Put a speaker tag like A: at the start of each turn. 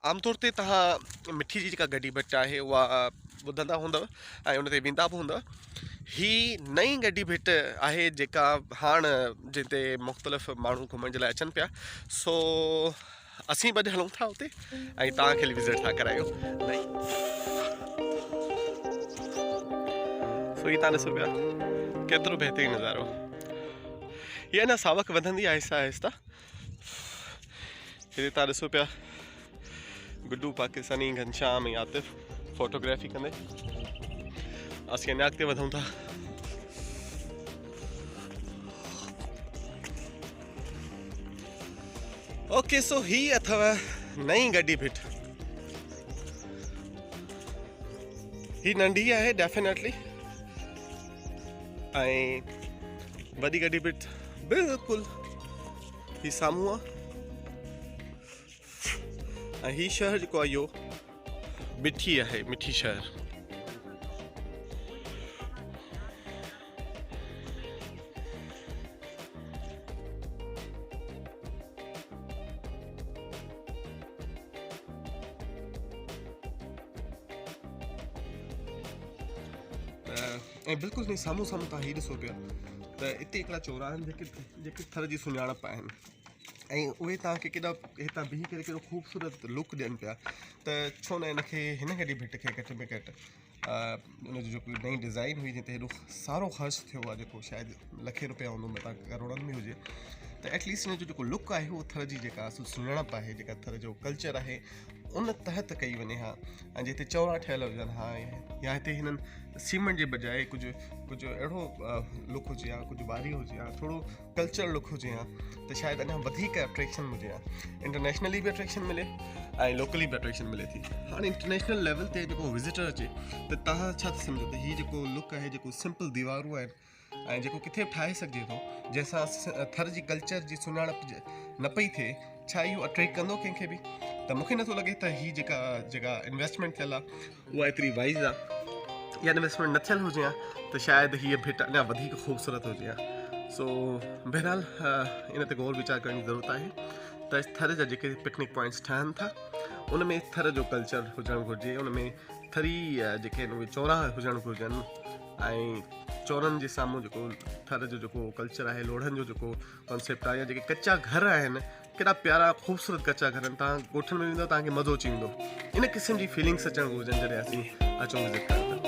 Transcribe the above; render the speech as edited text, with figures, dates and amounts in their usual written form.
A: आमतौर ते तव्हां मिठी जी जेका गड्डी भिट आहे उहा ॿुधंदा हूंदव ऐं उन ते वेंदा बि हूंदव। ही नई गड्डी भिट आहे जेका हाणे जिते मुख़्तलिफ़ माण्हू घुमण जे लाइ अचनि पिया। सो असीं बि हलूं था उते ऐं तव्हांखे विज़िट था करायूं नई। सो ही तव्हां ॾिसो पिया केतिरो बहितरीनु नज़ारो। हीअ अञा सावक वधंदी आहिस्ता आहिस्ता। हिते तव्हां ॾिसो पिया गुड्डू पाकिस्तानी घनश्याम ऐं आतिफ़ फोटोग्राफी कंदे। असीं अञा अॻिते वधूं था। ओके, सो ही अथव नई गड्डी भिट। ही नंढी आहे डेफिनेटली ऐं वॾी गड्डी भिट बिल्कुलु ही साम्हूं आहे। ऐं ही शहर जेको आहे इहो मिठी आहे, मिठी शहर। ऐं बिल्कुलु नहीं साम्हूं साम्हूं तव्हां हीअ ॾिसो पिया त हिते हिकिड़ा चोर आहिनि जेके थर जी सुञाणप आहिनि ऐं उहे तव्हांखे केॾा हितां बीही करे केॾो ख़ूबसूरत लुक ॾियनि पिया। त छो न हिन गड्डी भिट खे घटि में घटि उनजी जेकी नई डिज़ाइन हुई जिते हेॾो सारो ख़र्चु थियो आहे, जेको शायदि लखे रुपया हूंदो मथां करोड़नि में हुजे, त एटलीस्ट हिन जो जेको लुक आहे उहो थर जी जेका सुञाणप आहे, जेका थर जो कल्चर आहे उन तहत कई वञे हा। ऐं जिते चौरा ठहियल हुजनि हा, या हिते हिननि सीमेंट जे बजाए कुझु अहिड़ो लुक हुजे हा, कुझु वारी हुजे हा, थोरो कल्चर लुक हुजे हा, त शायदि अञा वधीक अट्रैक्शन हुजे हा। इंटरनेशनली बि अट्रैक्शन मिले ऐं लोकली बि अट्रैक्शन मिले थी। हाणे इंटरनेशनल लेवल ते जेको विज़िटर अचे त तव्हां छा था सम्झो त हीअ जेको लुक आहे, जेको सिंपल दीवारूं आहिनि ऐं जेको किथे बि ठाहे सघिजे थो, जंहिंसां थर जी कल्चर जी सुञाणप न पई थिए, छा इहो अट्रैक्ट कंदो कंहिंखे बि? त मूंखे नथो लॻे त हीअ जेका इन्वेस्टमेंट थियल आहे उहा एतिरी वाइज़ आहे। या इन्वेस्टमेंट न थियल हुजे हा त शायदि हीअ भिट अञा वधीक ख़ूबसूरत हुजे हा। सो बहरहाल इन ते गौर वीचार करण जी ज़रूरत आहे त थर जा जेके पिकनिक पॉइंट्स ठहनि था उन में थर जो कल्चर हुजणु घुरिजे, उन में थरी जेके आहिनि उहे चौराहा हुजणु घुरिजनि ऐं चौरनि जे साम्हूं जेको थर जो जेको कल्चर आहे, लोढ़नि जो जेको कॉन्सेप्ट आहे, या जेके कचा घर आहिनि केॾा प्यारा ख़ूबसूरत कचा घर आहिनि, तव्हां ॻोठनि में वेंदव तव्हांखे मज़ो अची वेंदो। इन क़िस्म जी फीलिंग्स अचणु घुरिजनि जॾहिं असीं अचूं विज़िट करणु।